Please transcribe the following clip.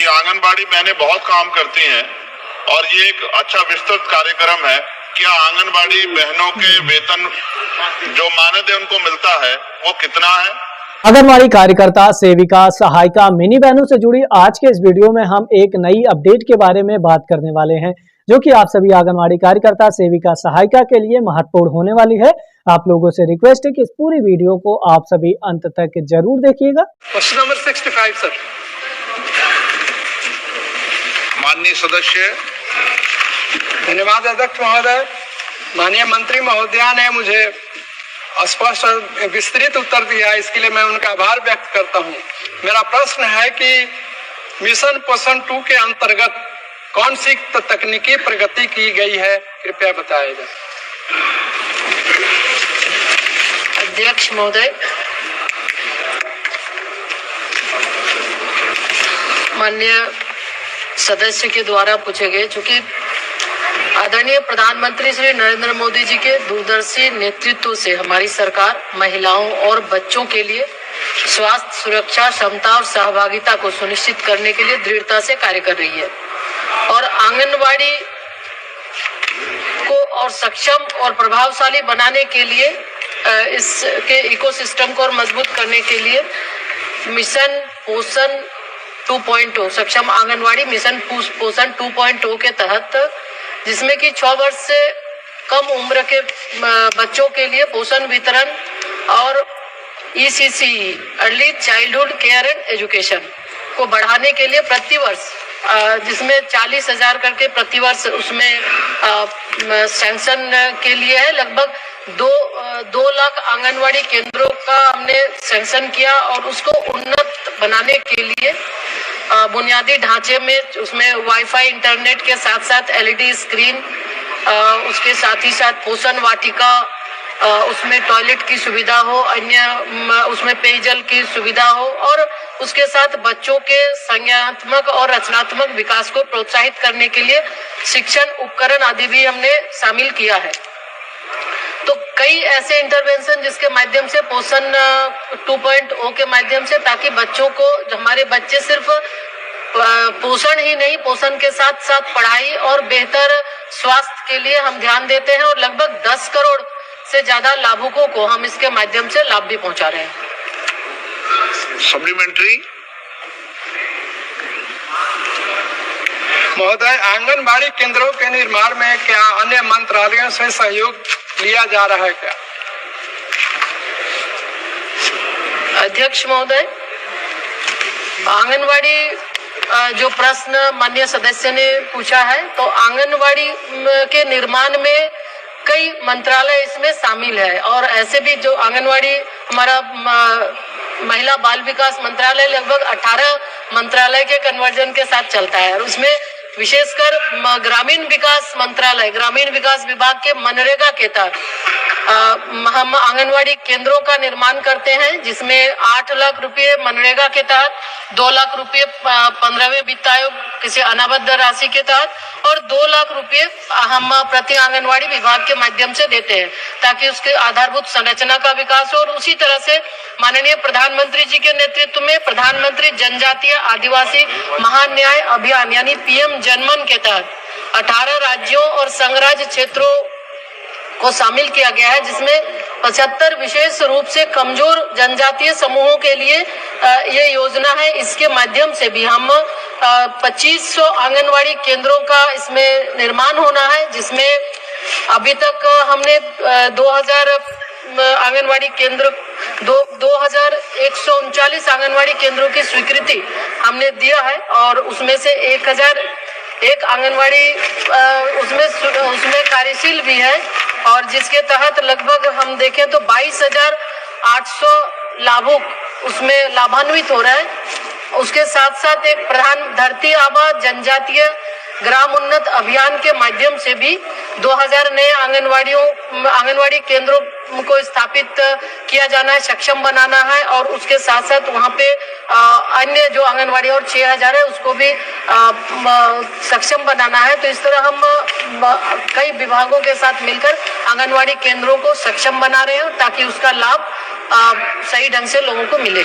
कि आंगनबाड़ी बहनें बहुत काम करती हैं और ये एक अच्छा विस्तृत कार्यक्रम है। क्या आंगनबाड़ी बहनों के वेतन जो मानदेय उनको मिलता है वो कितना है? आंगनबाड़ी कार्यकर्ता, सेविका, सहायिका, मिनी बहनों से जुड़ी आज के इस वीडियो में हम एक नई अपडेट के बारे में बात करने वाले हैं, जो कि आप सभी आंगनबाड़ी कार्यकर्ता, सेविका, सहायिका के लिए महत्वपूर्ण होने वाली है। आप लोगों से रिक्वेस्ट है कि इस पूरी वीडियो को आप सभी अंत तक जरूर देखिएगा। Question number 65 sir. माननीय सदस्य। धन्यवाद अध्यक्ष महोदय। माननीय मंत्री महोदया ने मुझे स्पष्ट और विस्तृत उत्तर दिया है, इसके लिए मैं उनका आभार व्यक्त करता हूं। मेरा प्रश्न है कि मिशन पोषण 2 के अंतर्गत कौन सी तकनीकी प्रगति की गई है, कृपया बताया जाए। अध्यक्ष महोदय, माननीय सदस्य के द्वारा पूछे गए, चूंकि आदरणीय प्रधानमंत्री श्री नरेंद्र मोदी जी के दूरदर्शी नेतृत्व से हमारी सरकार महिलाओं और बच्चों के लिए स्वास्थ्य, सुरक्षा, क्षमता और सहभागिता को सुनिश्चित करने के लिए दृढ़ता से कार्य कर रही है और आंगनबाड़ी को और सक्षम और प्रभावशाली बनाने के लिए इसके इकोसिस्टम को और मजबूत करने के लिए मिशन पोषण 2.0 सक्षम आंगनवाड़ी मिशन पोषण 2.0 के तहत, जिसमें कि 6 वर्ष से कम उम्र के बच्चों के लिए पोषण वितरण और ECC early childhood care and education को बढ़ाने के लिए प्रतिवर्ष, जिसमें 40,000 करके प्रतिवर्ष उसमें सैंक्शन के लिए है, लगभग 2 लाख आंगनवाड़ी केंद्रों का हमने सैंक्शन किया और उसको उन्नत बनाने के लिए बुनियादी ढांचे में उसमें वाईफाई इंटरनेट के साथ साथ LED स्क्रीन, उसके साथ ही साथ पोषण वाटिका, उसमें टॉयलेट की सुविधा हो, अन्य उसमें पेयजल की सुविधा हो और उसके साथ बच्चों के संज्ञानात्मक और रचनात्मक विकास को प्रोत्साहित करने के लिए शिक्षण उपकरण आदि भी हमने शामिल किया है। तो कई ऐसे इंटरवेंशन जिसके माध्यम से पोषण 2.0 के माध्यम से, ताकि बच्चों को, हमारे बच्चे सिर्फ पोषण ही नहीं, पोषण के साथ साथ पढ़ाई और बेहतर स्वास्थ्य के लिए हम ध्यान देते हैं और लगभग 10 करोड़ से ज्यादा लाभुकों को हम इसके माध्यम से लाभ भी पहुंचा रहे हैं। सप्लीमेंट्री। महोदय, आंगनबाड़ी केंद्रों के निर्माण में क्या अन्य मंत्रालयों से सहयोग लिया जा रहा है क्या? अध्यक्ष महोदय, आंगनवाड़ी जो प्रश्न माननीय सदस्य ने पूछा है, तो आंगनवाड़ी के निर्माण में कई मंत्रालय इसमें शामिल है और ऐसे भी जो आंगनवाड़ी हमारा महिला बाल विकास मंत्रालय लगभग 18 मंत्रालय के कन्वर्जन के साथ चलता है और उसमें विशेषकर ग्रामीण विकास मंत्रालय, ग्रामीण विकास विभाग के मनरेगा के तहत हम आंगनवाड़ी केंद्रों का निर्माण करते हैं, जिसमें 8 लाख रुपए मनरेगा के तहत, 2 लाख रुपए 15वें वित्त आयोग किसी अनाबद्ध राशि के तहत और 2 लाख रुपए हम प्रति आंगनवाड़ी विभाग के माध्यम से देते हैं, ताकि उसके आधारभूत संरचना का विकास हो। और उसी तरह से माननीय प्रधानमंत्री जी के नेतृत्व में प्रधानमंत्री जनजातीय आदिवासी महान्याय अभियान यानी PM जनमन के तहत 18 राज्यों और संघराज्य क्षेत्रों को शामिल किया गया है, जिसमें 75 विशेष रूप से कमजोर जनजातीय समूहों के लिए ये योजना है। इसके माध्यम से भी हम 2500 आंगनवाड़ी केंद्रों का इसमें निर्माण होना है, जिसमें अभी तक हमने 2000 आंगनवाड़ी केंद्र 2139 आंगनवाड़ी केंद्रों की स्वीकृति हमने दिया है और उसमें से 1001 आंगनवाड़ी उसमें कार्यशील भी है और जिसके तहत लगभग हम देखें तो 22,800 लाभुक उसमें लाभान्वित हो रहे हैं। उसके साथ साथ एक प्रधान धरती आबा जनजातीय ग्राम उन्नत अभियान के माध्यम से भी 2000 नए आंगनवाड़ी केंद्रों को स्थापित किया जाना है, सक्षम बनाना है और उसके साथ साथ वहाँ पे अन्य जो आंगनवाड़ी और 6000 है उसको भी सक्षम बनाना है। तो इस तरह हम कई विभागों के साथ मिलकर आंगनवाड़ी केंद्रों को सक्षम बना रहे हैं ताकि उसका लाभ सही ढंग से लोगों को मिले।